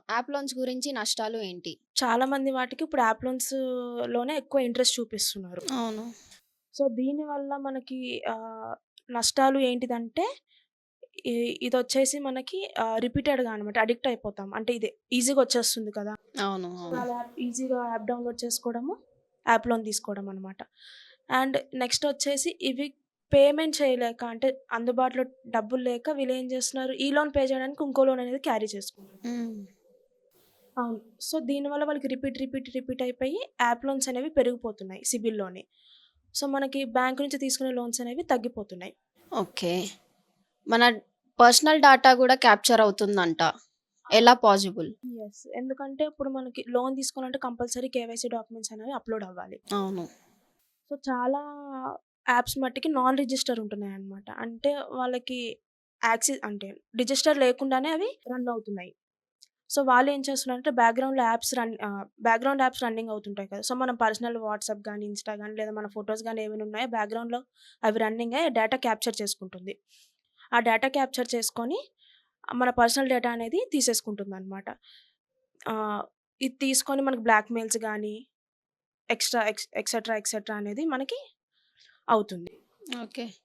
App loans గురించి నష్టాలు ఏంటి? చాలా మంది వాటికి ఇప్పుడు యాప్ లోన్స్‌లోనే ఎక్కువ ఇంట్రెస్ట్ చూపిస్తున్నారు. అవును. సో, దీనివల్ల మనకి నష్టాలు ఏంటిదంటే, ఇ ఇదొచ్చేసి మనకి రిపీటెడ్‌గా అనమాట అడిక్ట్ అయిపోతాం. అంటే ఇది ఈజీగా వచ్చేస్తుంది కదా! అవును. సో, అవును. అలా ఈజీగా యాప్ డౌన్‌లోడ్ చేసుకోవడము, యాప్ లోన్ తీసుకోవడం అనమాట. అండ్ నెక్స్ట్ వచ్చేసి ఇవి పేమెంట్ చేయలేక అంటే అందుబాటులో డబ్బులు లేక వీళ్ళేం చేస్తున్నారు, ఈ లోన్ పే చేయడానికి ఇంకో లోన్ అనేది క్యారీ చేసుకుంటున్నారు. హ్మ్. అవును. సో, దీనివల్ల వాళ్ళకి రిపీట్ అయిపోయి యాప్ లోన్స్ అనేవి పెరిగిపోతున్నాయి సిబిల్‌లోని. సో, మనకి బ్యాంక్ నుంచి తీసుకునే లోన్స్ అనేవి తగ్గిపోతున్నాయి. ఓకే. మన పర్సనల్ డాటా గూడా క్యాప్చర్ అవుతుందంట. ఎలా పాజిబుల్? యెస్. ఎందుకంటే ఇప్పుడు మనకి లోన్ తీసుకోవాలంటే కంపల్సరీ కేవైసీ డాక్యుమెంట్స్ అనేవి అప్‌లోడ్ అవ్వాలి. అవును. సో, చాలా యాప్స్ మట్టికి నాన్ రిజిస్టర్ ఉంటున్నాయన్నమాట. అంటే వాళ్ళకి అంటే రిజిస్టర్ లేకుండానే అవి రన్ అవుతున్నాయి. సో, వాళ్ళేం చేస్తున్నారంటే బ్యాక్‌గ్రౌండ్ యాప్స్ రన్నింగ్ అవుతుంటాయి కదా! సో, మనం పర్సనల్ వాట్సాప్ గాని, ఇన్‌స్టా గాని లేదా మన ఫోటోస్ గాని ఏమైనా ఉన్నాయో బ్యాక్‌గ్రౌండ్‌లో అవి రన్నింగ్ అయ్యి డేటా క్యాప్చర్ చేసుకుంటుంది. ఆ డేటా క్యాప్చర్ చేసుకొని మన పర్సనల్ డేటా అనేది తీసేసుకుంటుందనమాట. ఆహ్, ఇది తీసుకొని మనకు బ్లాక్‌మెయిల్స్ గాని, ఎక్స్‌ట్రా ఎక్సెట్రా అనేది మనకి అవుతుంది. ఓకే.